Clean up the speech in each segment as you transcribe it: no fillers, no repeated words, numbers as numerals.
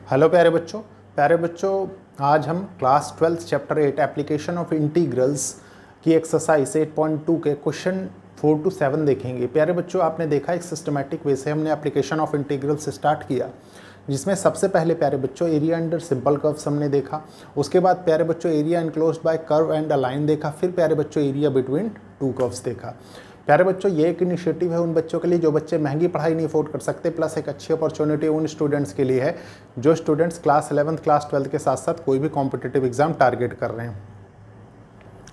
Hello प्यारे बच्चों आज हम class 12 chapter 8 application of integrals की एक्सरसाइज 8.2 के क्वेश्चन 4 to 7 देखेंगे। प्यारे बच्चों, आपने देखा एक सिस्टमेटिक वे से हमने एप्लीकेशन ऑफ इंटीग्रल्स स्टार्ट किया, जिसमें सबसे पहले प्यारे बच्चों एरिया अंडर सिंपल कर्व्स हमने देखा। उसके बाद प्यारे बच्चों area enclosed bye curve and a line देखा। फिर प्यारे बच्चों एरिया बिटवीन टू कर्व्स देखा। प्यारे बच्चों, ये एक इनिशिएटिव है उन बच्चों के लिए जो बच्चे महंगी पढ़ाई नहीं अफोर्ड कर सकते, प्लस एक अच्छी अपॉर्चुनिटी उन स्टूडेंट्स के लिए है जो students class 11th class 12th के साथ साथ कोई भी कॉम्पिटिटिव एग्जाम टारगेट कर रहे हैं।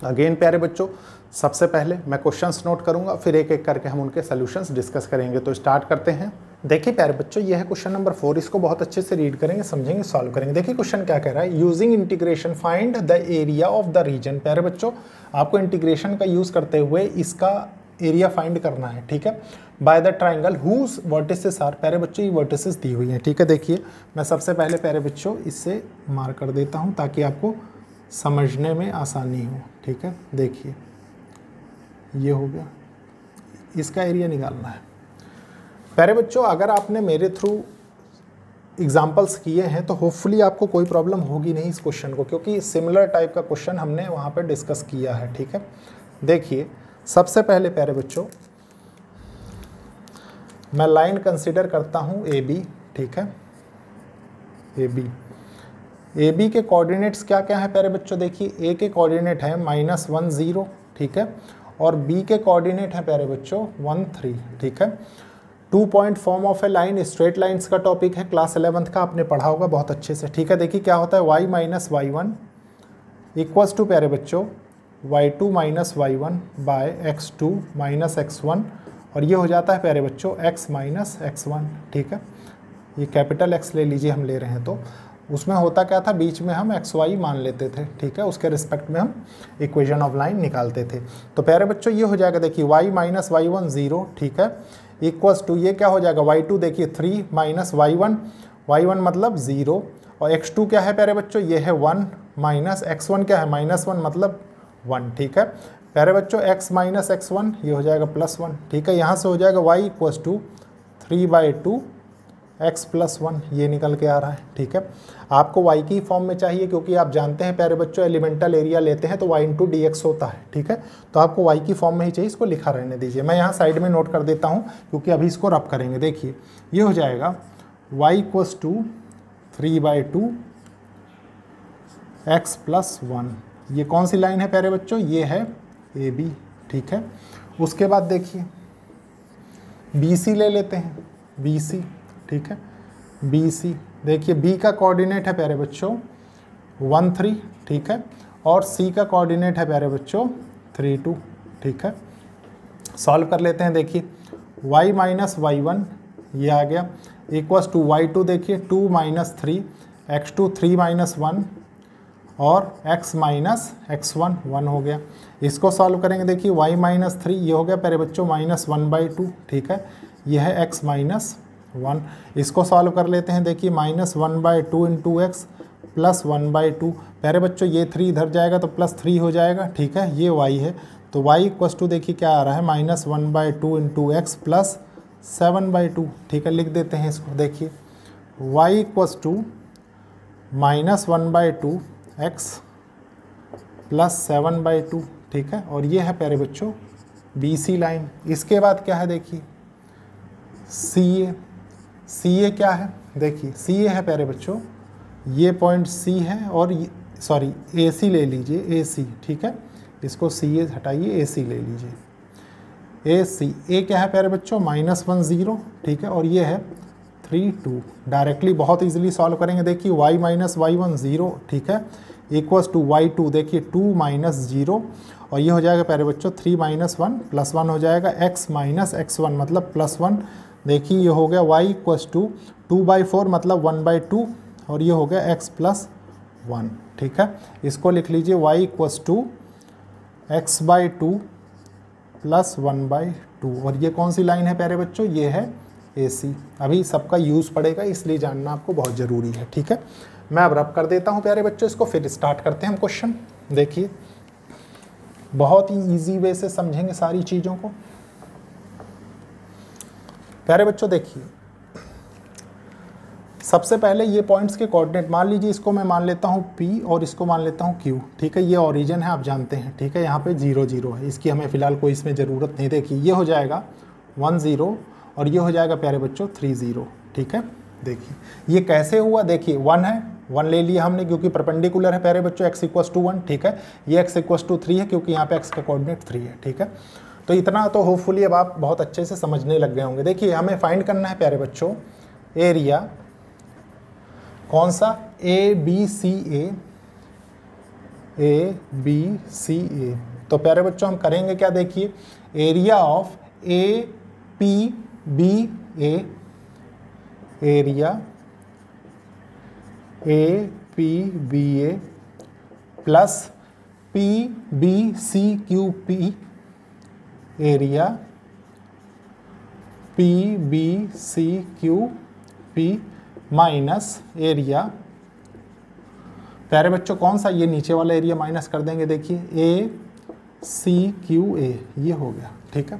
अगेन प्यारे बच्चों, सबसे पहले मैं क्वेश्चंस नोट करूंगा, फिर एक एक करके हम उनके सॉल्यूशंस डिस्कस करेंगे। तो स्टार्ट करते हैं। देखिए प्यारे बच्चों, ये है क्वेश्चन नंबर 4। इसको बहुत अच्छे से रीड करेंगे, समझेंगे, सॉल्व करेंगे। देखिए क्वेश्चन क्या कह रहा है, using integration find the area of the region. प्यारे बच्चों, आपको इंटीग्रेशन का यूज करते हुए इसका एरिया फाइंड करना है, ठीक है। By the triangle whose vertices are. प्यारे बच्चों, ये वर्टिसेस दी हुई हैं, ठीक है। देखिए मैं सबसे पहले प्यारे बच्चों इससे मार्क कर देता हूँ ताकि आपको समझने में आसानी हो, ठीक है। देखिए ये हो गया, इसका एरिया निकालना है। प्यारे बच्चों, अगर आपने मेरे थ्रू एग्जाम्पल्स किए हैं तो होपफुली आपको कोई प्रॉब्लम होगी नहीं इस क्वेश्चन को, क्योंकि सिमिलर टाइप का क्वेश्चन हमने वहाँ पे डिस्कस किया है, ठीक है। देखिए सबसे पहले प्यारे बच्चों मैं लाइन कंसीडर करता हूँ ए बी, ठीक है। ए बी के कोऑर्डिनेट्स क्या क्या है प्यारे बच्चों। देखिए ए के कोऑर्डिनेट है -1 0, ठीक है, और बी के कोऑर्डिनेट है प्यारे बच्चों 1 3, ठीक है। 2 point form of A line, straight lines का टॉपिक है, क्लास 11th का आपने पढ़ा होगा बहुत अच्छे से, ठीक है। देखिए क्या होता है, y minus y1 equals to प्यारे बच्चों y2 minus y1 bye x2 minus x1, और ये हो जाता है प्यारे बच्चों x माइनस x1, ठीक है। ये कैपिटल X ले लीजिए, हम ले रहे हैं तो उसमें होता क्या था, बीच में हम xy मान लेते थे, ठीक है। उसके रिस्पेक्ट में हम इक्वेशन ऑफ लाइन निकालते थे। तो प्यारे बच्चों ये हो जाएगा, देखिए y माइनस y1 0, ठीक है, इक्वल्स टू ये क्या हो जाएगा y2 देखिए 3 माइनस y1 मतलब 0, और x2 क्या है प्यारे बच्चों, ये है 1 माइनस x1 क्या है -1 मतलब 1, ठीक है। प्यारे बच्चों x माइनस x1 ये हो जाएगा +1, ठीक है। यहाँ से हो जाएगा y equals to 3/2 x plus 1, ये निकल के आ रहा है, ठीक है। आपको y की फॉर्म में चाहिए, क्योंकि आप जानते हैं प्यारे बच्चों एलिमेंटल एरिया लेते हैं तो y इंटू dx होता है, ठीक है। तो आपको y की फॉर्म में ही चाहिए, इसको लिखा रहने दीजिए। मैं यहाँ साइड में नोट कर देता हूँ क्योंकि अभी इसको रब करेंगे। देखिए ये हो जाएगा y equals to 3/2 x plus 1। ये कौन सी लाइन है प्यारे बच्चों, ये है ए बी, ठीक है। उसके बाद देखिए बी सी ले लेते हैं, बी सी, ठीक है। बी सी देखिए बी का कोऑर्डिनेट है प्यारे बच्चों 1 3, ठीक है, और सी का कोऑर्डिनेट है प्यारे बच्चों 3 2, ठीक है। सॉल्व कर लेते हैं। देखिए y माइनस y1 ये आ गया इक्वल्स टू y2 देखिए 2 माइनस 3 x2 3 माइनस 1 और x माइनस x1 1 हो गया। इसको सॉल्व करेंगे। देखिए y माइनस 3 ये हो गया प्यारे बच्चों -1/2, ठीक है। यह है x माइनस 1। इसको सॉल्व कर लेते हैं। देखिए -1/2 इंटू एक्स प्लस 1/2, प्यारे बच्चों ये 3 इधर जाएगा तो +3 हो जाएगा, ठीक है। ये y है तो y इक्वल्स टू देखिए क्या आ रहा है -1/2 इंटू एक्स प्लस 7/2, ठीक है। लिख देते हैं इसको। देखिए y equals to -1/2 x plus 7/2, ठीक है। और ये है प्यारे बच्चों बी सी लाइन। इसके बाद क्या है, देखिए सी ए क्या है, देखिए सी ए है प्यारे बच्चों ये पॉइंट सी है, और सॉरी ए सी ले लीजिए, ए सी, ठीक है। इसको सी ए हटाइए, ए सी ले लीजिए, ए सी। ए क्या है प्यारे बच्चों -1 0, ठीक है, और ये है 3 2। डायरेक्टली बहुत इजीली सॉल्व करेंगे। देखिए y माइनस y1 0, ठीक है, इक्वल्स टू y2 देखिए 2 माइनस 0, और ये हो जाएगा प्यारे बच्चों 3 माइनस 1 प्लस 1 हो जाएगा, x माइनस x1 मतलब +1। देखिए ये हो गया y इक्वल्स टू 2/4 मतलब 1/2, और ये हो गया x प्लस 1, ठीक है। इसको लिख लीजिए y equals to x/2 plus 1/2, और ये कौन सी लाइन है प्यारे बच्चों, ये है ए सी। अभी सबका यूज़ पड़ेगा इसलिए जानना आपको बहुत ज़रूरी है, ठीक है। मैं अब रब कर देता हूँ प्यारे बच्चों इसको, फिर स्टार्ट करते हैं हम क्वेश्चन। देखिए बहुत ही इजी वे से समझेंगे सारी चीज़ों को। प्यारे बच्चों देखिए सबसे पहले ये पॉइंट्स के कोऑर्डिनेट मान लीजिए, इसको मैं मान लेता हूँ P और इसको मान लेता हूँ Q, ठीक है। ये ओरिजिन है, आप जानते हैं, ठीक है। यहाँ पे 0 0 है, इसकी हमें फिलहाल कोई इसमें ज़रूरत नहीं। देखिए ये हो जाएगा 1 0 और ये हो जाएगा प्यारे बच्चों 3 0, ठीक है। देखिए ये कैसे हुआ, देखिए 1 है, 1 ले लिया हमने क्योंकि परपेंडिकुलर है प्यारे बच्चों, x = 1, ठीक है। ये x = 3 है क्योंकि यहाँ पे x का कोऑर्डिनेट 3 है, ठीक है। तो इतना तो होपफुली अब आप बहुत अच्छे से समझने लग गए होंगे। देखिए हमें फाइंड करना है प्यारे बच्चों एरिया, कौन सा, ABCA, ABCA। तो प्यारे बच्चों हम करेंगे क्या, देखिए area of APBA, area APBA plus PBCQP, area PBCQP minus area, प्यारे बच्चों कौन सा, ये नीचे वाला एरिया माइनस कर देंगे, देखिए ACQA, ये हो गया, ठीक है।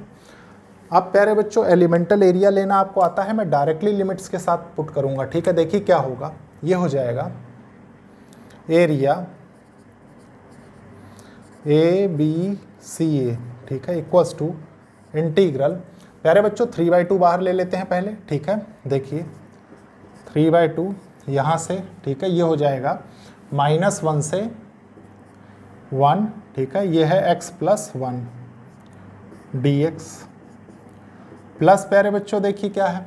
अब प्यारे बच्चों एलिमेंटल एरिया लेना आपको आता है, मैं डायरेक्टली लिमिट्स के साथ पुट करूंगा, ठीक है। देखिए क्या होगा, ये हो जाएगा एरिया ABCA, ठीक है, इक्वल्स टू इंटीग्रल, प्यारे बच्चों 3/2 बाहर ले लेते हैं पहले, ठीक है। देखिए 3/2 यहाँ से, ठीक है, ये हो जाएगा -1 से 1, ठीक है। ये है x + 1 dx प्लस प्यारे बच्चों देखिए क्या है,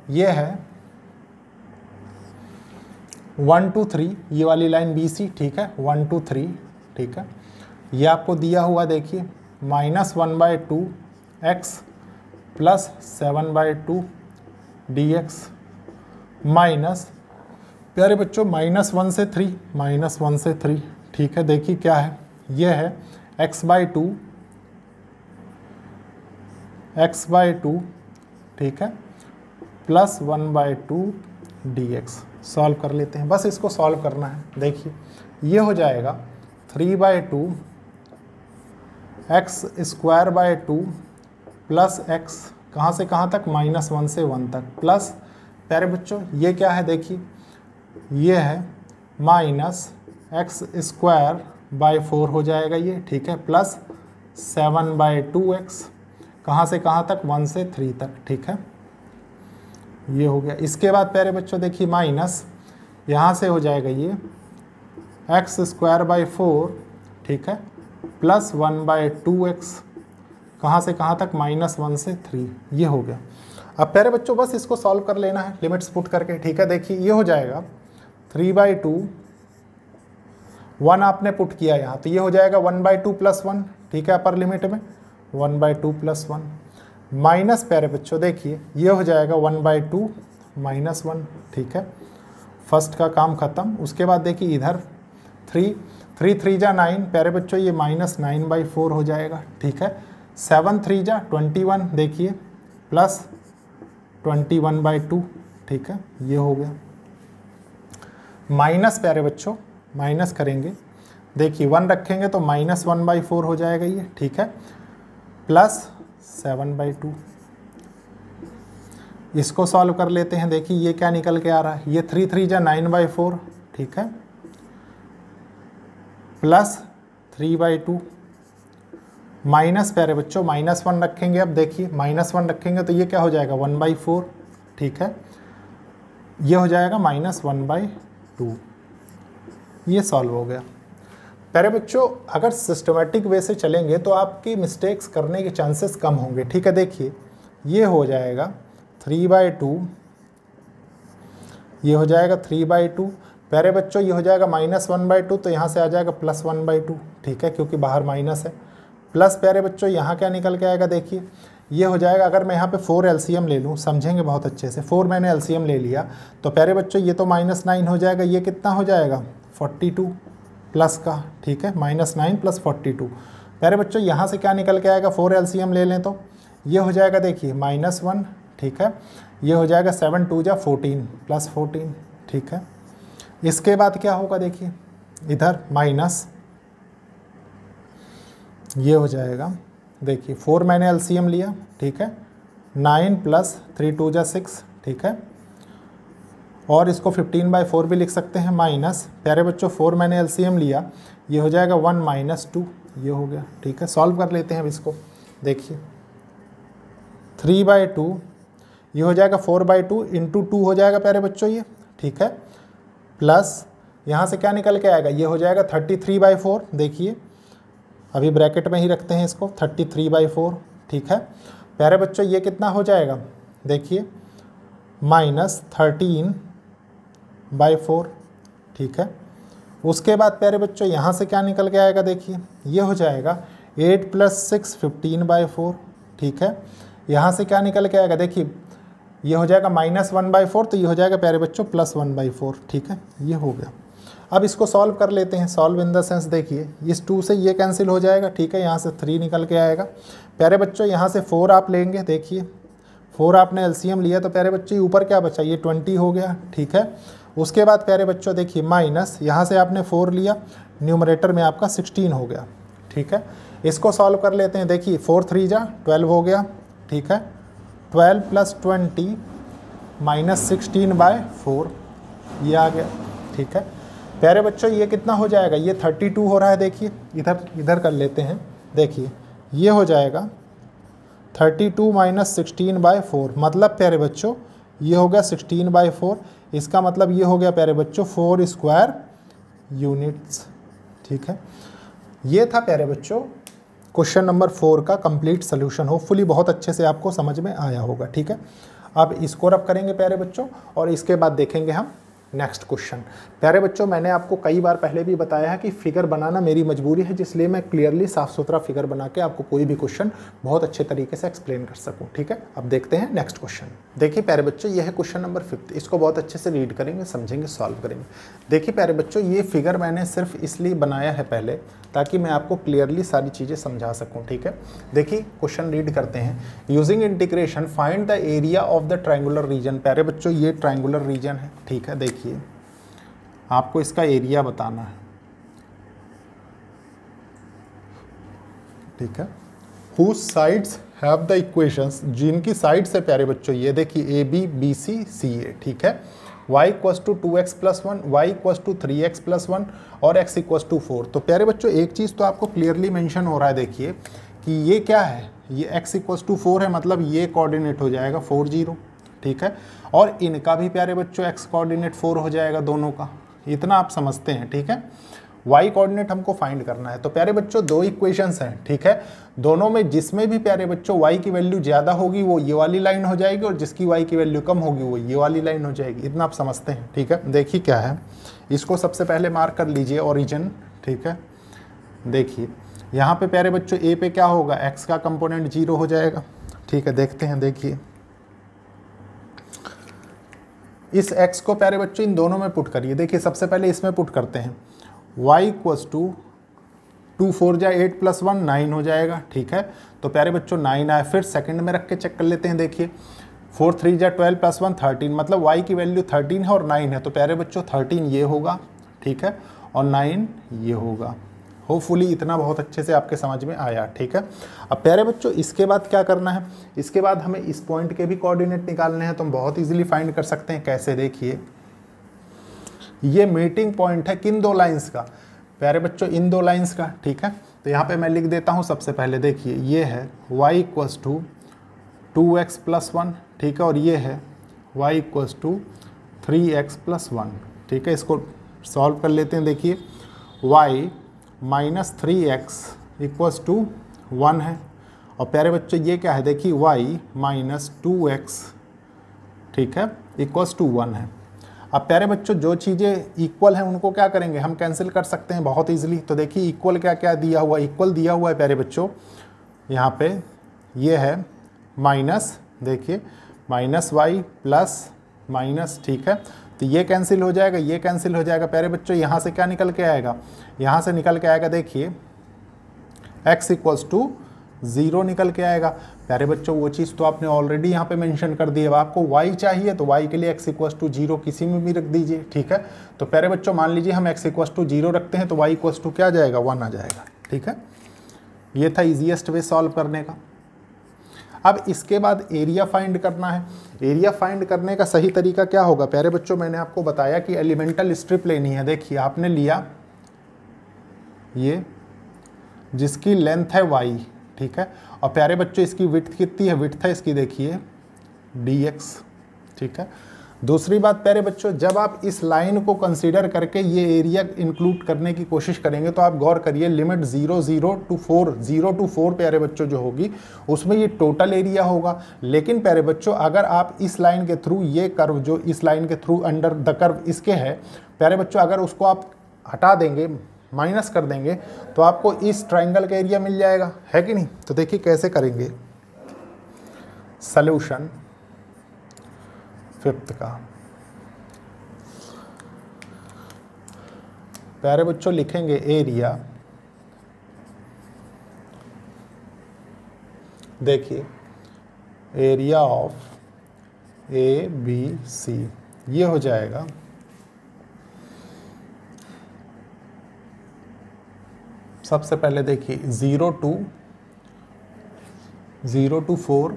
ये है 1 2 3, ये वाली लाइन BC, ठीक है, 1 2 3, ठीक है। ये आपको दिया हुआ देखिए -1/2 x प्लस 7/2 dx माइनस प्यारे बच्चों -1 से 3, -1 से 3, ठीक है। देखिए क्या है, ये है x/2, ठीक है, प्लस 1/2 dx। सॉल्व कर लेते हैं, बस इसको सॉल्व करना है। देखिए ये हो जाएगा 3/2 x² प्लस x, कहाँ से कहाँ तक, -1 से 1 तक, प्लस प्यारे बच्चों ये क्या है, देखिए ये है -x²/4 हो जाएगा ये, ठीक है, प्लस 7/2x, कहाँ से कहाँ तक, 1 से 3 तक, ठीक है। ये हो गया। इसके बाद प्यारे बच्चों देखिए माइनस यहाँ से हो जाएगा ये x²/4, ठीक है, प्लस 1/2x, कहाँ से कहाँ तक, -1 से 3, ये हो गया। अब प्यारे बच्चों बस इसको सॉल्व कर लेना है लिमिट्स पुट करके, ठीक है। देखिए ये हो जाएगा 3/2, 1 आपने पुट किया यहाँ, तो ये हो जाएगा 1/2 + 1, ठीक है, अपर लिमिट में 1/2 + 1 माइनस प्यारे बच्चों देखिए ये हो जाएगा 1/2 - 1, ठीक है। फर्स्ट का काम खत्म। उसके बाद देखिए इधर 3 3 जा 9, प्यारे बच्चों ये -9/4 हो जाएगा, ठीक है। 7 3 जा 21, देखिए प्लस 21/2, ठीक है, ये हो गया। माइनस प्यारे बच्चों माइनस करेंगे, देखिए 1 रखेंगे तो -1/4 हो जाएगा ये, ठीक है, प्लस 7/2। इसको सॉल्व कर लेते हैं, देखिए ये क्या निकल के आ रहा है, ये 3 3 जा 9/4, ठीक है, प्लस 3/2 माइनस प्यारे बच्चों -1 रखेंगे। अब देखिए -1 रखेंगे तो ये क्या हो जाएगा 1/4, ठीक है, ये हो जाएगा -1/2। ये सॉल्व हो गया। प्यारे बच्चों अगर सिस्टमेटिक वे से चलेंगे तो आपकी मिस्टेक्स करने के चांसेस कम होंगे, ठीक है। देखिए ये हो जाएगा 3/2, ये हो जाएगा 3/2, प्यारे बच्चों ये हो जाएगा -1/2, तो यहाँ से आ जाएगा +1/2, ठीक है, क्योंकि बाहर माइनस है, प्लस प्यारे बच्चों यहाँ क्या निकल के आएगा, देखिए ये हो जाएगा, अगर मैं यहाँ पे 4 LCM ले लूँ, समझेंगे बहुत अच्छे से, 4 मैंने LCM ले लिया तो प्यारे बच्चों ये तो -9 हो जाएगा, ये कितना हो जाएगा 42 प्लस का, ठीक है, -9 + 42। प्यारे बच्चों यहाँ से क्या निकल के आएगा, 4 LCM ले लें तो ये हो जाएगा, देखिए -1, ठीक है, ये हो जाएगा 7 2 जा 14 + 14, ठीक है। इसके बाद क्या होगा, देखिए इधर माइनस, ये हो जाएगा, देखिए 4 मैंने LCM लिया, ठीक है, 9 + 3 2 जा 6, ठीक है, और इसको 15/4 भी लिख सकते हैं, माइनस प्यारे बच्चों 4 मैंने एलसीएम लिया, ये हो जाएगा 1 - 2, ये हो गया। ठीक है, सॉल्व कर लेते हैं अब इसको। देखिए 3/2 ये हो जाएगा 4/2 इंटू 2 हो जाएगा प्यारे बच्चों ये। ठीक है, प्लस यहाँ से क्या निकल के आएगा, ये हो जाएगा 33/4। देखिए अभी ब्रैकेट में ही रखते हैं इसको, 33/4। ठीक है प्यारे बच्चों, ये कितना हो जाएगा, देखिए -13/4। ठीक है, उसके बाद प्यारे बच्चों यहाँ से क्या निकल के आएगा, देखिए ये हो जाएगा 8 + 6 15/4। ठीक है, यहाँ से क्या निकल के आएगा, देखिए ये हो जाएगा -1/4, तो ये हो जाएगा प्यारे बच्चों +1/4। ठीक है, ये हो गया। अब इसको सॉल्व कर लेते हैं, सॉल्व इन द सेंस, देखिए इस 2 से ये कैंसिल हो जाएगा। ठीक है, यहाँ से 3 निकल के आएगा प्यारे बच्चों, यहाँ से 4 आप लेंगे। देखिए 4 आपने एलसीएम लिया तो प्यारे बच्चों ऊपर क्या बचा, ये 20 हो गया। ठीक है, उसके बाद प्यारे बच्चों देखिए माइनस, यहाँ से आपने 4 लिया, न्यूमरेटर में आपका 16 हो गया। ठीक है, इसको सॉल्व कर लेते हैं। देखिए 4 3 जा 12 हो गया। ठीक है, 12 + 20 -16/4 ये आ गया। ठीक है प्यारे बच्चों, ये कितना हो जाएगा, ये 32 हो रहा है। देखिए इधर कर लेते हैं। देखिए ये हो जाएगा 32 - 16/4, मतलब प्यारे बच्चों ये हो गया 16/4। इसका मतलब ये हो गया प्यारे बच्चों 4 स्क्वायर यूनिट्स। ठीक है, ये था प्यारे बच्चों क्वेश्चन नंबर 4 का कंप्लीट सोल्यूशन। होपफुली बहुत अच्छे से आपको समझ में आया होगा। ठीक है, अब इसको रब करेंगे प्यारे बच्चों, और इसके बाद देखेंगे हम नेक्स्ट क्वेश्चन। प्यारे बच्चों, मैंने आपको कई बार पहले भी बताया है कि फिगर बनाना मेरी मजबूरी है, जिसलिए मैं क्लियरली साफ सुथरा फिगर बना के आपको कोई भी क्वेश्चन बहुत अच्छे तरीके से एक्सप्लेन कर सकूं। ठीक है, अब देखते हैं नेक्स्ट क्वेश्चन। देखिए प्यारे बच्चों, यह है क्वेश्चन नंबर 5। इसको बहुत अच्छे से रीड करेंगे, समझेंगे, सॉल्व करेंगे। देखिए प्यारे बच्चों, ये फिगर मैंने सिर्फ इसलिए बनाया है पहले, ताकि मैं आपको क्लियरली सारी चीज़ें समझा सकूं। ठीक है, देखिए क्वेश्चन रीड करते हैं। Using integration find the area of the triangular region. प्यारे बच्चों, ये ट्रायंगुलर रीजन है। ठीक है, देखिए आपको इसका एरिया बताना है। ठीक है, whose sides have the equations, जिनकी साइड से प्यारे बच्चों ये देखिए AB BC CA। ठीक है, y = 2x + 1, y = 3x + 1 और x = 4। तो प्यारे बच्चों एक चीज़ तो आपको क्लियरली मेंशन हो रहा है, देखिए कि ये क्या है, ये x = 4 है, मतलब ये कोऑर्डिनेट हो जाएगा 4 0। ठीक है, और इनका भी प्यारे बच्चों x कोऑर्डिनेट 4 हो जाएगा दोनों का, इतना आप समझते हैं। ठीक है, y कोऑर्डिनेट हमको फाइंड करना है। तो प्यारे बच्चों 2 इक्वेशंस हैं। ठीक है, दोनों में जिसमें भी प्यारे बच्चों y की वैल्यू ज़्यादा होगी वो ये वाली लाइन हो जाएगी, और जिसकी y की वैल्यू कम होगी वो ये वाली लाइन हो जाएगी, इतना आप समझते हैं। ठीक है, देखिए क्या है, इसको सबसे पहले मार्क कर लीजिए ओरिजिन। ठीक है, देखिए यहाँ पे प्यारे बच्चों a पे क्या होगा, x का कंपोनेंट 0 हो जाएगा। ठीक है, देखते हैं। देखिए इस x को प्यारे बच्चों इन दोनों में पुट करिए। देखिए सबसे पहले इसमें पुट करते हैं, y = 2 4 जा 8 + 1 9 हो जाएगा। ठीक है, तो प्यारे बच्चों 9 आए, फिर सेकंड में रख के चेक कर लेते हैं। देखिए 4 3 जा 12 + 1 13, मतलब y की वैल्यू 13 है और 9 है, तो प्यारे बच्चों 13 ये होगा। ठीक है, और 9 ये होगा। होपफुली इतना बहुत अच्छे से आपके समझ में आया। ठीक है, अब प्यारे बच्चों इसके बाद क्या करना है, इसके बाद हमें इस पॉइंट के भी कोऑर्डिनेट निकालने हैं, तो हम बहुत इजीली फाइंड कर सकते हैं। कैसे, देखिए ये मीटिंग पॉइंट है किन 2 लाइंस का, प्यारे बच्चों इन 2 लाइंस का। ठीक है, तो यहाँ पे मैं लिख देता हूँ सबसे पहले। देखिए ये है y = 2x + 1। ठीक है, और ये है y = 3x + 1। ठीक है, इसको सॉल्व कर लेते हैं। देखिए y -3x = 1 है, और प्यारे बच्चों ये क्या है, देखिए y - 2x। ठीक है, = 1 है। अब प्यारे बच्चों जो चीज़ें इक्वल हैं उनको क्या करेंगे, हम कैंसिल कर सकते हैं बहुत इजीली। तो देखिए इक्वल क्या क्या दिया हुआ, इक्वल दिया हुआ है प्यारे बच्चों यहाँ पे, ये है माइनस, देखिए -y + ठीक है, तो ये कैंसिल हो जाएगा, ये कैंसिल हो जाएगा। प्यारे बच्चों यहाँ से क्या निकल के आएगा, यहाँ से निकल के आएगा, देखिए x = 0 निकल के आएगा। प्यारे बच्चों वो चीज़ तो आपने ऑलरेडी यहाँ पे मेंशन कर दी है। अब आपको y चाहिए तो y के लिए x = 0 किसी में भी रख दीजिए। ठीक है, तो प्यारे बच्चों मान लीजिए हम x = 0 रखते हैं तो y = क्या आ जाएगा, 1 आ जाएगा। ठीक है, ये था ईजीएस्ट वे सॉल्व करने का। अब इसके बाद एरिया फाइंड करना है। एरिया फाइंड करने का सही तरीका क्या होगा प्यारे बच्चों, मैंने आपको बताया कि एलिमेंटल स्ट्रिप लेनी है। देखिए आपने लिया ये जिसकी लेंथ है y, ठीक है, और प्यारे बच्चों इसकी विड्थ कितनी है, विड्थ है इसकी देखिए dx, ठीक है। दूसरी बात प्यारे बच्चों, जब आप इस लाइन को कंसीडर करके ये एरिया इंक्लूड करने की कोशिश करेंगे तो आप गौर करिए लिमिट 0 to 4 प्यारे बच्चों जो होगी उसमें ये टोटल एरिया होगा। लेकिन प्यारे बच्चों अगर आप इस लाइन के थ्रू, ये कर्व जो इस लाइन के थ्रू अंडर द कर्व इसके है प्यारे बच्चों, अगर उसको आप हटा देंगे, माइनस कर देंगे, तो आपको इस ट्राइंगल का एरिया मिल जाएगा, है कि नहीं। तो देखिए कैसे करेंगे सॉल्यूशन फिफ्थ का। प्यारे बच्चों लिखेंगे एरिया, देखिए area of A B C, ये हो जाएगा सबसे पहले देखिए 0 to 4,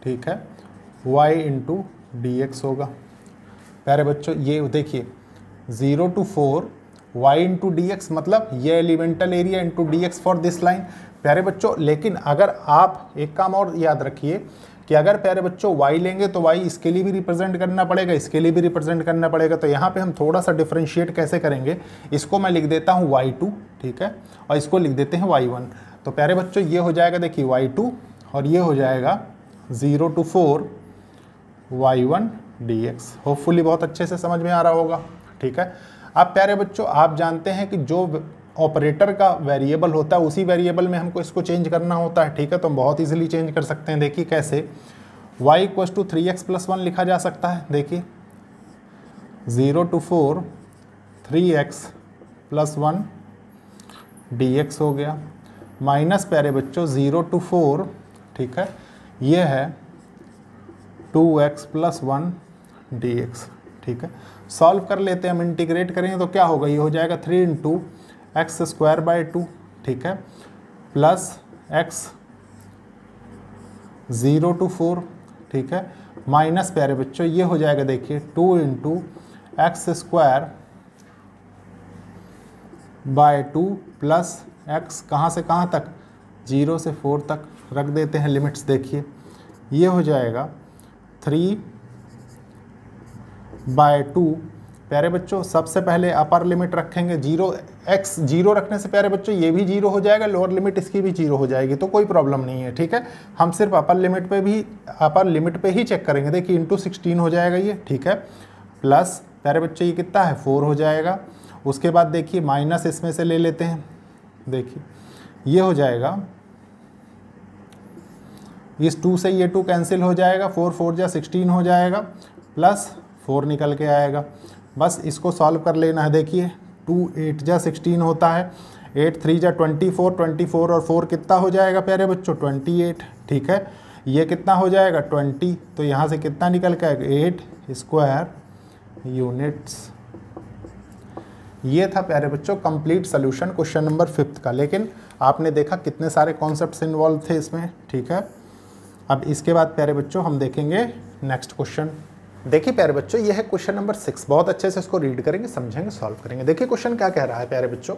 ठीक है, y इंटू dx होगा। प्यारे बच्चों ये देखिए 0 to 4 y इंटू dx, मतलब ये elemental area into dx for this line. प्यारे बच्चों लेकिन अगर आप एक काम और याद रखिए कि अगर प्यारे बच्चों y लेंगे तो y इसके लिए भी रिप्रेजेंट करना पड़ेगा, इसके लिए भी रिप्रेजेंट करना पड़ेगा। तो यहाँ पे हम थोड़ा सा डिफरेंशिएट कैसे करेंगे, इसको मैं लिख देता हूँ y2, ठीक है, और इसको लिख देते हैं y1। तो प्यारे बच्चों ये हो जाएगा देखिए y2 और ये हो जाएगा 0 to 4 y1 dx। होपफुली बहुत अच्छे से समझ में आ रहा होगा, ठीक है। अब प्यारे बच्चों आप जानते हैं कि जो ऑपरेटर का वेरिएबल होता है उसी वेरिएबल में हमको इसको चेंज करना होता है, ठीक है। तो हम बहुत इजीली चेंज कर सकते हैं। देखिए कैसे, y इक्वल्स टू 3x+1 लिखा जा सकता है। देखिए 0 to 4 3x+1 dx हो गया, माइनस प्यारे बच्चों 0 to 4, ठीक है, ये है 2x+1 dx, ठीक है। सॉल्व कर लेते हैं, हम इंटीग्रेट करेंगे तो क्या होगा, ये हो जाएगा 3 इंटू x²/2, ठीक है, प्लस x 0 to 4, ठीक है, माइनस प्यारे बच्चों ये हो जाएगा देखिए 2 इंटू x² प्लस x कहाँ से कहाँ तक, 0 से 4 तक रख देते हैं लिमिट्स। देखिए ये हो जाएगा 3/2 प्यारे बच्चों। सबसे पहले अपर लिमिट रखेंगे 0, x 0 रखने से प्यारे बच्चों ये भी 0 हो जाएगा, लोअर लिमिट इसकी भी 0 हो जाएगी, तो कोई प्रॉब्लम नहीं है, ठीक है। हम सिर्फ अपर लिमिट पे ही चेक करेंगे। देखिए इंटू 16 हो जाएगा ये, ठीक है, प्लस प्यारे बच्चों ये कितना है 4 हो जाएगा। उसके बाद देखिए माइनस इसमें से ले लेते हैं, देखिए ये हो जाएगा, इस 2 से ये 2 कैंसिल हो जाएगा, 4 4 जा 16 हो जाएगा, प्लस 4 निकल के आएगा। बस इसको सॉल्व कर लेना है। देखिए 2 8 जा 16 होता है, 8 3 जा 24 और 4 कितना हो जाएगा प्यारे बच्चों 28, ठीक है। ये कितना हो जाएगा 20, तो यहाँ से कितना निकल के आएगा 8 स्क्वायर यूनिट्स। ये था प्यारे बच्चों कंप्लीट सोल्यूशन क्वेश्चन नंबर 5 का। लेकिन आपने देखा कितने सारे कॉन्सेप्ट्स इन्वॉल्व थे इसमें, ठीक है। अब इसके बाद प्यारे बच्चों हम देखेंगे नेक्स्ट क्वेश्चन। देखिए प्यारे बच्चों ये है क्वेश्चन नंबर 6, बहुत अच्छे से इसको रीड करेंगे, समझेंगे, सॉल्व करेंगे। देखिए क्वेश्चन क्या कह रहा है प्यारे बच्चों,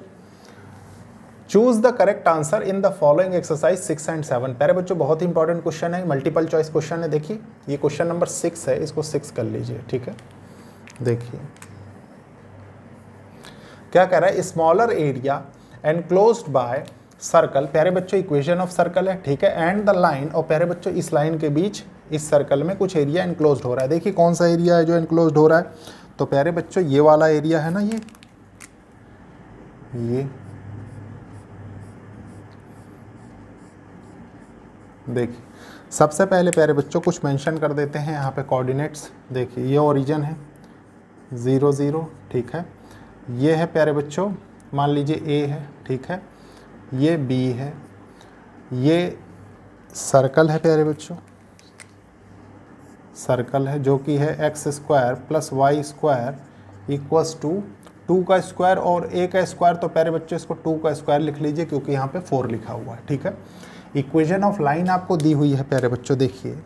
choose the correct answer in the following exercise 6 and 7। प्यारे बच्चों बहुत इंपॉर्टेंट क्वेश्चन है, मल्टीपल चॉइस क्वेश्चन है। देखिए ये क्वेश्चन नंबर 6 है, इसको 6 कर लीजिए, ठीक है। देखिए क्या कह रहा है, smaller area enclosed by circle, प्यारे बच्चों इक्वेशन ऑफ सर्कल है, ठीक है, एंड द लाइन, और प्यारे बच्चों इस लाइन के बीच इस सर्कल में कुछ एरिया एनक्लोज्ड हो रहा है। देखिए कौन सा एरिया है जो एनक्लोज्ड हो रहा है, तो प्यारे बच्चों ये वाला एरिया है ना, ये देखिए सबसे पहले प्यारे बच्चों कुछ मेंशन कर देते हैं यहाँ पे कोऑर्डिनेट्स। देखिए ये ओरिजिन है 0 0, ठीक है, ये है प्यारे बच्चों मान लीजिए A है, ठीक है, ये B है, ये सर्कल है प्यारे बच्चों, सर्कल है जो कि है x² + y² इक्वल्स टू 2 का स्क्वायर और A का स्क्वायर, तो प्यारे बच्चों इसको 2 का स्क्वायर लिख लीजिए क्योंकि यहाँ पे 4 लिखा हुआ है, ठीक है। इक्वेशन ऑफ लाइन आपको दी हुई है प्यारे बच्चों, देखिए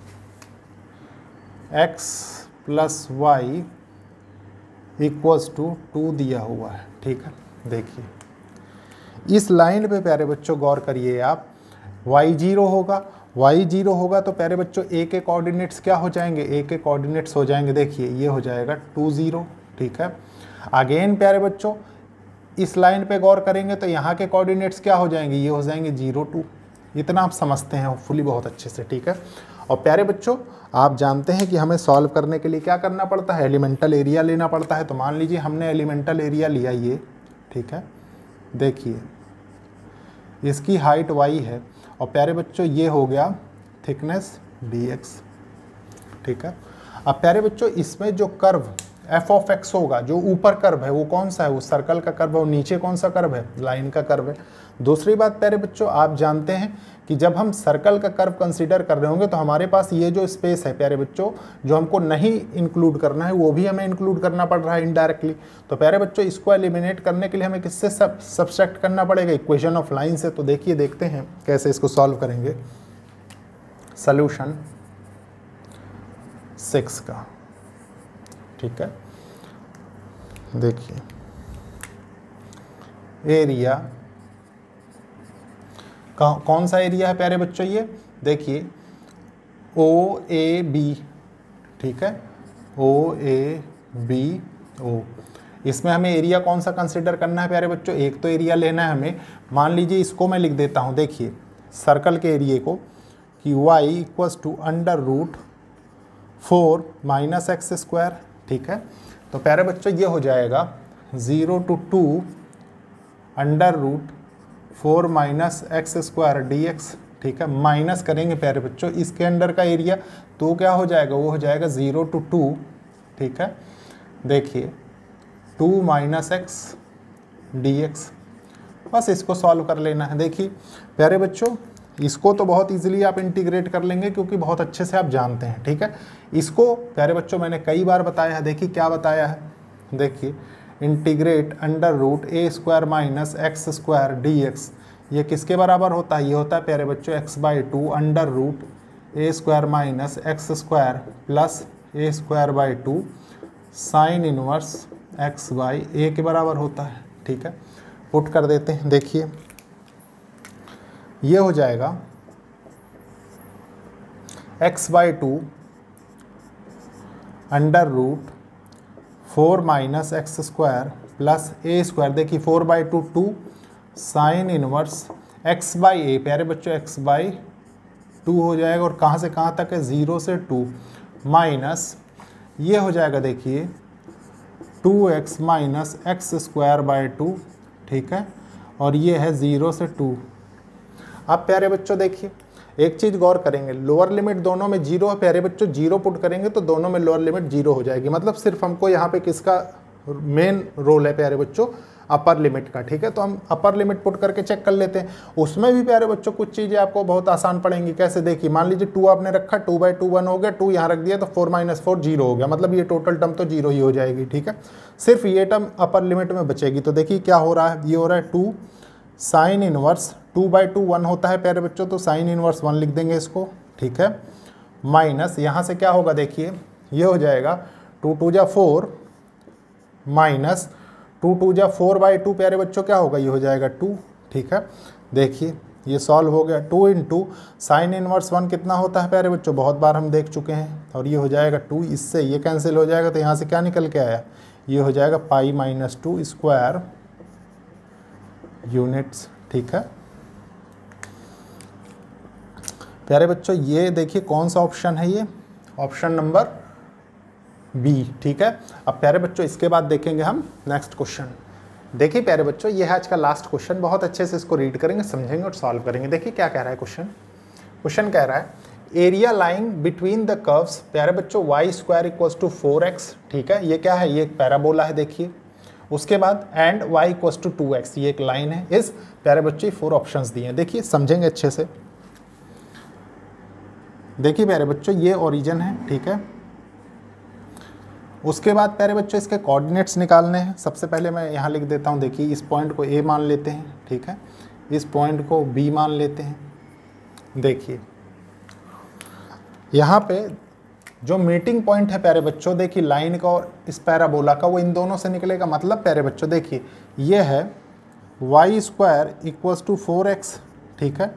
x plus y equals to 2 दिया हुआ है, ठीक है। देखिए इस लाइन पे प्यारे बच्चों गौर करिए आप, y 0 होगा, y 0 होगा तो प्यारे बच्चों a के कोऑर्डिनेट्स क्या हो जाएंगे, a के कोऑर्डिनेट्स हो जाएंगे, देखिए ये हो जाएगा 2 0, ठीक है। अगेन प्यारे बच्चों इस लाइन पे गौर करेंगे तो यहाँ के कोऑर्डिनेट्स क्या हो जाएंगे, ये हो जाएंगे 0 2। इतना आप समझते हैं होपफुली बहुत अच्छे से, ठीक है। और प्यारे बच्चों आप जानते हैं कि हमें सॉल्व करने के लिए क्या करना पड़ता है, एलिमेंटल एरिया लेना पड़ता है। तो मान लीजिए हमने एलिमेंटल एरिया लिया ये, ठीक है। देखिए इसकी हाइट y है और प्यारे बच्चों ये हो गया थिकनेस dx, ठीक है। अब प्यारे बच्चों इसमें जो कर्व f ऑफ x होगा, जो ऊपर कर्व है वो कौन सा है, वो सर्कल का कर्व है, और नीचे कौन सा कर्व है, लाइन का कर्व है। दूसरी बात प्यारे बच्चों आप जानते हैं कि जब हम सर्कल का कर्व कंसीडर कर रहे होंगे तो हमारे पास ये जो स्पेस है प्यारे बच्चों, जो हमको नहीं इंक्लूड करना है वो भी हमें इंक्लूड करना पड़ रहा है इनडायरेक्टली। तो प्यारे बच्चों इसको एलिमिनेट करने के लिए हमें किससे सब्सट्रैक्ट करना पड़ेगा, इक्वेशन ऑफ लाइन से। तो देखिए देखते हैं कैसे इसको सॉल्व करेंगे। सॉल्यूशन 6 का, ठीक है। देखिए एरिया कौन सा एरिया है प्यारे बच्चों, ये देखिए OAB, ठीक है, OABO। इसमें हमें एरिया कौन सा कंसिडर करना है प्यारे बच्चों, एक तो एरिया लेना है हमें। मान लीजिए इसको मैं लिख देता हूँ, देखिए सर्कल के एरिया को कि y equals to √4 minus x square, ठीक है। तो प्यारे बच्चों ये हो जाएगा 0 to 2 √4 minus x square dx, ठीक है। माइनस करेंगे प्यारे बच्चों इसके अंडर का एरिया, तो क्या हो जाएगा, वो हो जाएगा 0 to 2, ठीक है। देखिए 2 माइनस एक्स dx, बस इसको सॉल्व कर लेना है। देखिए प्यारे बच्चों इसको तो बहुत इजीली आप इंटीग्रेट कर लेंगे क्योंकि बहुत अच्छे से आप जानते हैं, ठीक है। इसको प्यारे बच्चों मैंने कई बार बताया है, देखिए क्या बताया है, देखिए integrate √a² minus x square dx, ये किसके बराबर होता है, ये होता है प्यारे बच्चों x/2 √a² minus x square plus a²/2 sine inverse x/a के बराबर होता है, ठीक है। पुट कर देते हैं, देखिए ये हो जाएगा x/2 √4 minus x square plus a², देखिए 4/2 2 साइन इनवर्स x/a, प्यारे बच्चों x/2 हो जाएगा, और कहाँ से कहाँ तक है, 0 से 2 माइनस ये हो जाएगा देखिए 2x माइनस x²/2, ठीक है, और ये है 0 से 2। अब प्यारे बच्चों देखिए एक चीज़ गौर करेंगे, लोअर लिमिट दोनों में 0 है प्यारे बच्चों, 0 पुट करेंगे तो दोनों में लोअर लिमिट 0 हो जाएगी। मतलब सिर्फ हमको यहाँ पे किसका मेन रोल है प्यारे बच्चों, अपर लिमिट का, ठीक है। तो हम अपर लिमिट पुट करके चेक कर लेते हैं। उसमें भी प्यारे बच्चों कुछ चीज़ें आपको बहुत आसान पड़ेंगी। कैसे, देखिए मान लीजिए 2 आपने रखा, 2/2 1 हो गया, 2 यहाँ रख दिया तो 4 - 4 0 हो गया, मतलब ये टोटल टर्म तो 0 ही हो जाएगी, ठीक है। सिर्फ ये टर्म अपर लिमिट में बचेगी। तो देखिए क्या हो रहा है, ये हो रहा है 2 साइन इनवर्स 2/2 1 होता है प्यारे बच्चों, तो साइन इनवर्स 1 लिख देंगे इसको, ठीक है। माइनस यहाँ से क्या होगा, देखिए ये हो जाएगा 2 2 जा 4 माइनस 2 2 जा 4/2 प्यारे बच्चों क्या होगा, ये हो जाएगा 2, ठीक है। देखिए ये सॉल्व हो गया। 2 × साइन इनवर्स 1 कितना होता है प्यारे बच्चों, बहुत बार हम देख चुके हैं, और ये हो जाएगा 2, इससे ये कैंसिल हो जाएगा, तो यहाँ से क्या निकल के आया, ये हो जाएगा π - 2 स्क्वायर यूनिट्स, ठीक है। प्यारे बच्चों ये देखिए कौन सा ऑप्शन है, ये ऑप्शन नंबर बी, ठीक है। अब प्यारे बच्चों इसके बाद देखेंगे हम नेक्स्ट क्वेश्चन। देखिए प्यारे बच्चों ये है आज का लास्ट क्वेश्चन, बहुत अच्छे से इसको रीड करेंगे, समझेंगे और सॉल्व करेंगे। देखिए क्या कह रहा है क्वेश्चन, क्वेश्चन कह रहा है area lying between the curves, प्यारे बच्चों y² = 4x, ठीक है। ये क्या है, ये एक पैराबोला है, देखिए। उसके बाद एंड y = 2x, ये एक लाइन है। इस प्यारे बच्चे 4 ऑप्शंस दिए हैं, देखिए समझेंगे अच्छे से। देखिए प्यारे बच्चों ये ओरिजिन है, ठीक है। उसके बाद प्यारे बच्चों इसके कोऑर्डिनेट्स निकालने हैं। सबसे पहले मैं यहाँ लिख देता हूँ, देखिए इस पॉइंट को A मान लेते हैं, ठीक है। इस पॉइंट को B मान लेते हैं, देखिए यहाँ पे जो मीटिंग पॉइंट है प्यारे बच्चों, देखिए लाइन का और इस पैराबोला का, वो इन दोनों से निकलेगा। मतलब प्यारे बच्चों देखिए ये है y square equals to 4x, ठीक है।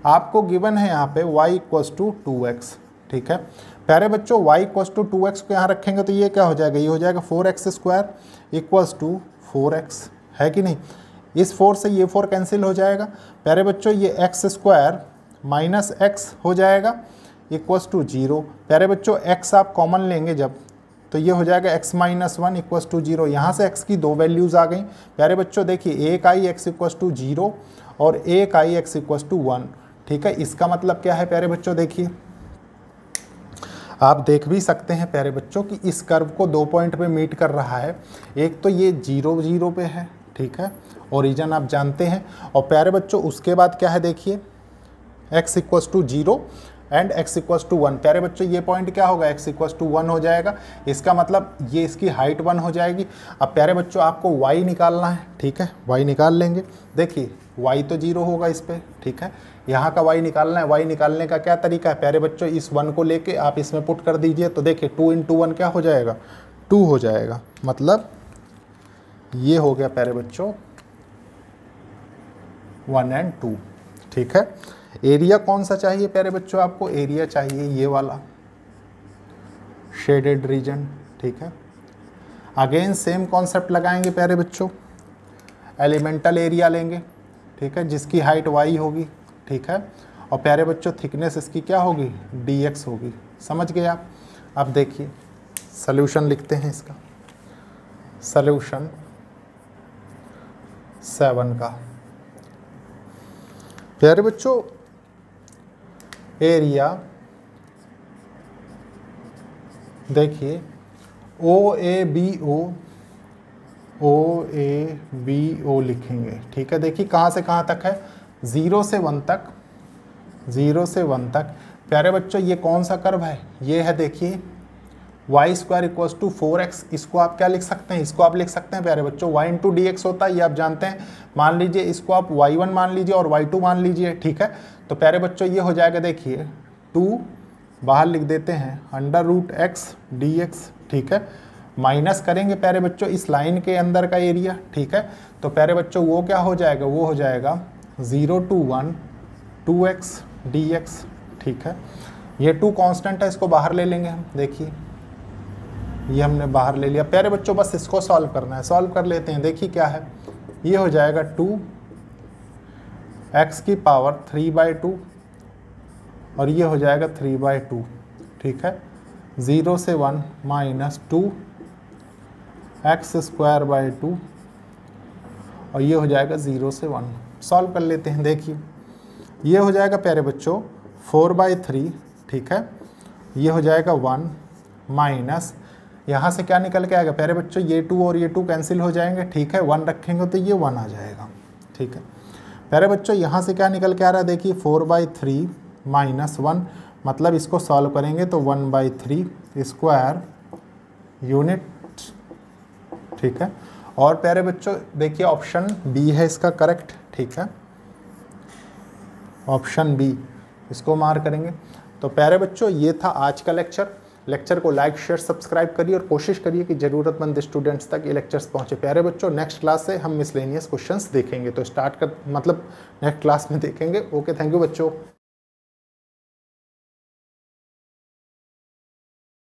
आपको गिवन है यहाँ पे y इक्वल्स टू 2x, ठीक है। प्यारे बच्चों y इक्वल्स टू 2x को यहाँ रखेंगे तो ये क्या हो जाएगा, ये हो जाएगा 4x square equals to 4x, है कि नहीं। इस 4 से ये 4 कैंसिल हो जाएगा। प्यारे बच्चों ये x स्क्वायर माइनस x हो जाएगा इक्वल्स टू 0। प्यारे बच्चों x आप कॉमन लेंगे जब, तो ये हो जाएगा x माइनस 1 इक्वल्स टू 0। यहाँ से x की दो वैल्यूज़ आ गई। प्यारे बच्चों देखिए एक आई x इक्वल्स टू 0 और एक आई x इक्वल्स टू 1, ठीक है। इसका मतलब क्या है प्यारे बच्चों, देखिए आप देख भी सकते हैं प्यारे बच्चों कि इस कर्व को 2 पॉइंट पे मीट कर रहा है। एक तो ये 0 0 पे है, ठीक है, ओरिजिन आप जानते हैं। और प्यारे बच्चों उसके बाद क्या है, देखिए x equals to 0 and x equals to 1। प्यारे बच्चों ये पॉइंट क्या होगा, x इक्वल्स टू 1 हो जाएगा। इसका मतलब ये इसकी हाइट 1 हो जाएगी। अब प्यारे बच्चों आपको y निकालना है, ठीक है, y निकाल लेंगे। देखिए y तो 0 होगा इस पर, ठीक है। यहाँ का y निकालना है। y निकालने का क्या तरीका है प्यारे बच्चों, इस 1 को लेके आप इसमें पुट कर दीजिए। तो देखिए 2 इंटू 1 क्या हो जाएगा, 2 हो जाएगा। मतलब ये हो गया प्यारे बच्चों 1 एंड 2, ठीक है। एरिया कौन सा चाहिए प्यारे बच्चों, आपको एरिया चाहिए ये वाला शेडेड रीजन, ठीक है। अगेन सेम कॉन्सेप्ट लगाएंगे प्यारे बच्चों, एलिमेंटल एरिया लेंगे, ठीक है, जिसकी हाइट y होगी, ठीक है। और प्यारे बच्चों थिकनेस इसकी क्या होगी, dx होगी। समझ गए आप। अब देखिए सॉल्यूशन लिखते हैं इसका, सॉल्यूशन 7 का। प्यारे बच्चों एरिया देखिए ओ ए बी ओ लिखेंगे, ठीक है। देखिए कहाँ से कहाँ तक है, 0 से 1 तक, 0 से 1 तक। प्यारे बच्चों ये कौन सा कर्व है, ये है देखिए y square equals to 4x। इसको आप क्या लिख सकते हैं, इसको आप लिख सकते हैं प्यारे बच्चों y इंटू डी एक्स होता है, ये आप जानते हैं। मान लीजिए इसको आप y1 मान लीजिए और y2 मान लीजिए, ठीक है। तो प्यारे बच्चों ये हो जाएगा, देखिए 2 बाहर लिख देते हैं अंडर रूट x dx, ठीक है। माइनस करेंगे प्यारे बच्चों इस लाइन के अंदर का एरिया, ठीक है। तो प्यारे बच्चों वो क्या हो जाएगा, वो हो जाएगा 0 to 1 2x dx, ठीक है। ये 2 कांस्टेंट है, इसको बाहर ले लेंगे हम। देखिए ये हमने बाहर ले लिया। प्यारे बच्चों बस इसको सॉल्व करना है, सॉल्व कर लेते हैं। देखिए क्या है, ये हो जाएगा 2x की पावर 3/2 और ये हो जाएगा 3/2, ठीक है। 0 से 1 माइनस 2x स्क्वायर बाई 2 और ये हो जाएगा 0 से 1। सॉल्व कर लेते हैं। देखिए ये हो जाएगा प्यारे बच्चों 4/3, ठीक है। ये हो जाएगा 1 माइनस, यहाँ से क्या निकल के आएगा प्यारे बच्चों, ये 2 और ये 2 कैंसिल हो जाएंगे, ठीक है। 1 रखेंगे तो ये 1 आ जाएगा, ठीक है। प्यारे बच्चों यहाँ से क्या निकल के आ रहा है, देखिए 4/3 माइनस 1, मतलब इसको सॉल्व करेंगे तो 1/3 स्क्वायर यूनिट, ठीक है। और प्यारे बच्चों देखिए ऑप्शन बी है इसका करेक्ट, ठीक है। ऑप्शन बी इसको मार्क करेंगे। तो प्यारे बच्चों ये था आज का लेक्चर को लाइक शेयर सब्सक्राइब करिए और कोशिश करिए कि ज़रूरतमंद स्टूडेंट्स तक ये लेक्चर्स पहुंचे। प्यारे बच्चों नेक्स्ट क्लास से हम मिसलेनियस क्वेश्चंस देखेंगे, तो नेक्स्ट क्लास में देखेंगे। ओके, थैंक यू बच्चों।